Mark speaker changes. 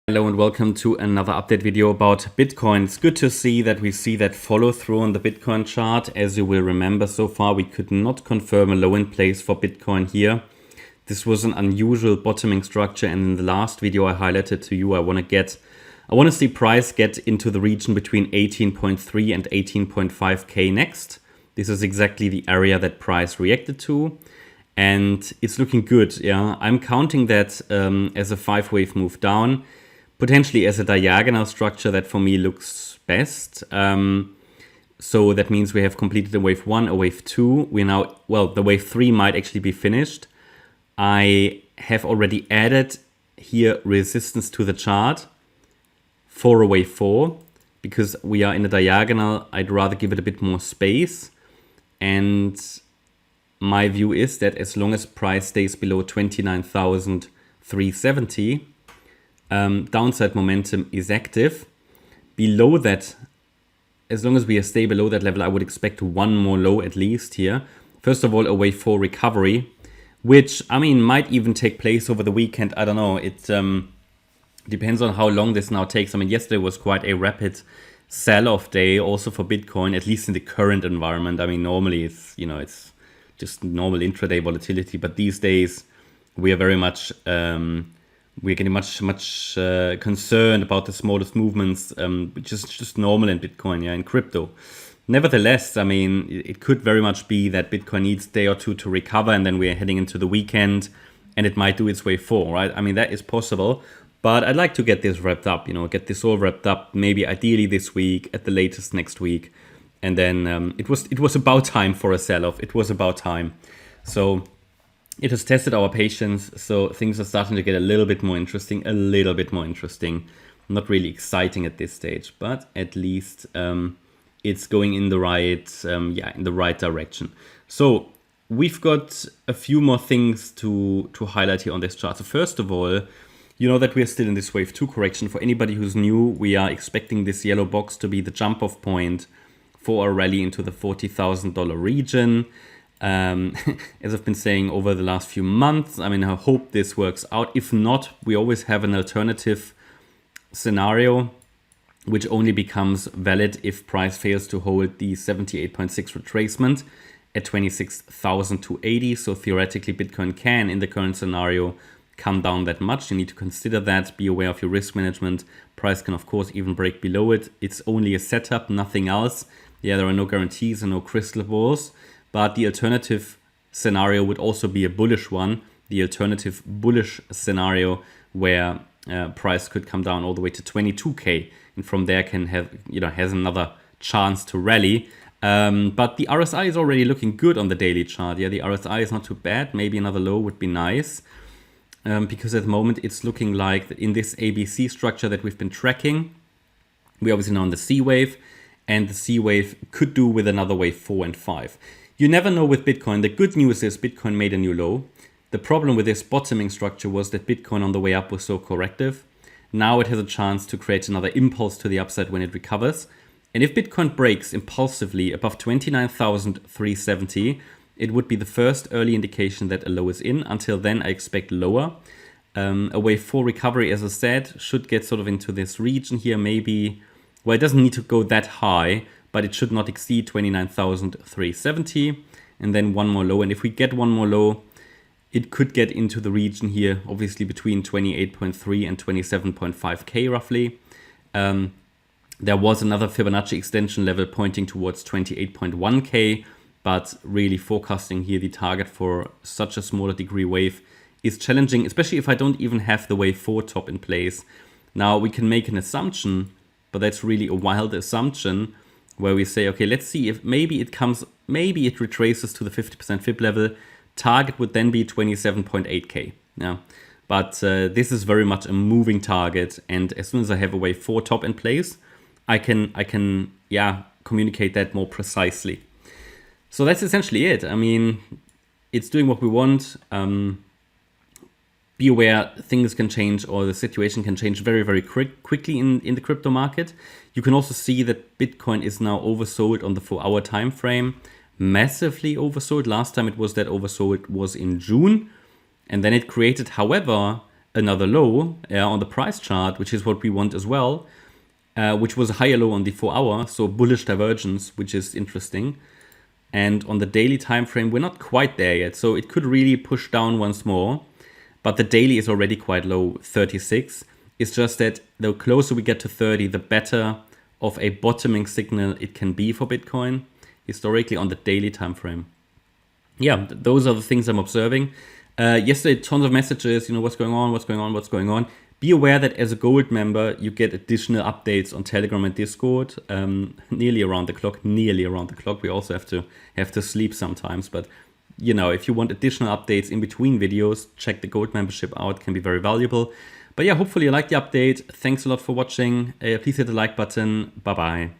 Speaker 1: Hello and welcome to another update video about Bitcoin. It's good to see that we see that follow through on the Bitcoin chart. As you will remember, so far we could not confirm a low in place for Bitcoin here. This was an unusual bottoming structure, and in the last video I highlighted to you I want to see price get into the region between 18.3 and 18.5k next. This is exactly the area that price reacted to. And it's looking good. Yeah, I'm counting that as a 5-wave move down. Potentially as a diagonal structure that for me looks best. So that means we have completed a wave 1, a wave 2. We're now, well, the wave 3 might actually be finished. I have already added here resistance to the chart for a wave 4. Because we are in a diagonal, I'd rather give it a bit more space. And my view is that as long as price stays below 29,370, downside momentum is active. Below that, as long as we stay below that level, I would expect one more low at least here. First of all, a wave 4 recovery, which I mean might even take place over the weekend. I don't know. It depends on how long this now takes. I mean, yesterday was quite a rapid sell-off day also for Bitcoin, at least in the current environment. I mean, normally it's just normal intraday volatility, but these days we are very much we're getting much concerned about the smallest movements, which is just normal in Bitcoin, yeah, in crypto. Nevertheless, I mean, it could very much be that Bitcoin needs a day or two to recover, and then we're heading into the weekend, and it might do its way forward, right? I mean, that is possible, but I'd like to get this wrapped up, get this all wrapped up, maybe ideally this week, at the latest next week, and then it was about time for a sell-off. It was about time. So it has tested our patience, so things are starting to get a little bit more interesting. Not really exciting at this stage, but at least it's going in the right direction. So we've got a few more things to highlight here on this chart. So first of all, you know that we're still in this wave 2 correction. For anybody who's new, we are expecting this yellow box to be the jump off point for a rally into the $40,000 region. As I've been saying over the last few months, I mean, I hope this works out. If not, we always have an alternative scenario, which only becomes valid if price fails to hold the 78.6 retracement at 26,280. So theoretically, Bitcoin can, in the current scenario, come down that much. You need to consider that. Be aware of your risk management. Price can, of course, even break below it. It's only a setup, nothing else. Yeah, there are no guarantees and no crystal balls. But the alternative scenario would also be a bullish one. The alternative bullish scenario where price could come down all the way to 22k, and from there can have has another chance to rally. But the RSI is already looking good on the daily chart. Yeah, the RSI is not too bad. Maybe another low would be nice, because at the moment it's looking like in this ABC structure that we've been tracking, we're obviously now on the C wave, and the C wave could do with another wave 4 and 5. You never know with Bitcoin. The good news is Bitcoin made a new low. The problem with this bottoming structure was that Bitcoin on the way up was so corrective. Now it has a chance to create another impulse to the upside when it recovers. And if Bitcoin breaks impulsively above 29,370, it would be the first early indication that a low is in. Until then, I expect lower. A wave 4 recovery, as I said, should get sort of into this region here. Maybe, well, it doesn't need to go that high, but it should not exceed 29,370, and then one more low. And if we get one more low, it could get into the region here, obviously between 28.3 and 27.5k roughly. There was another Fibonacci extension level pointing towards 28.1k, but really forecasting here the target for such a smaller degree wave is challenging, especially if I don't even have the wave 4 top in place. Now we can make an assumption, but that's really a wild assumption, where we say, okay, let's see if maybe it retraces to the 50% fib level. Target would then be 27.8k. Yeah, but this is very much a moving target, and as soon as I have a wave 4 top in place, I can communicate that more precisely. So that's essentially it. I mean, it's doing what we want. Be aware things can change, or the situation can change very, very quickly in the crypto market. You can also see that Bitcoin is now oversold on the 4-hour time frame. Massively oversold. Last time it was that oversold was in June. And then it created, however, another low on the price chart, which is what we want as well, which was a higher low on the 4 hour, so bullish divergence, which is interesting. And on the daily time frame, we're not quite there yet, so it could really push down once more. But the daily is already quite low, 36. It's just that the closer we get to 30, the better of a bottoming signal it can be for Bitcoin, historically on the daily time frame. Yeah, those are the things I'm observing. Yesterday, tons of messages, what's going on, what's going on, what's going on. Be aware that as a gold member, you get additional updates on Telegram and Discord nearly around the clock. We also have to sleep sometimes. But, if you want additional updates in between videos, check the gold membership out. It can be very valuable. But yeah, hopefully you like the update. Thanks a lot for watching. Please hit the like button. Bye-bye.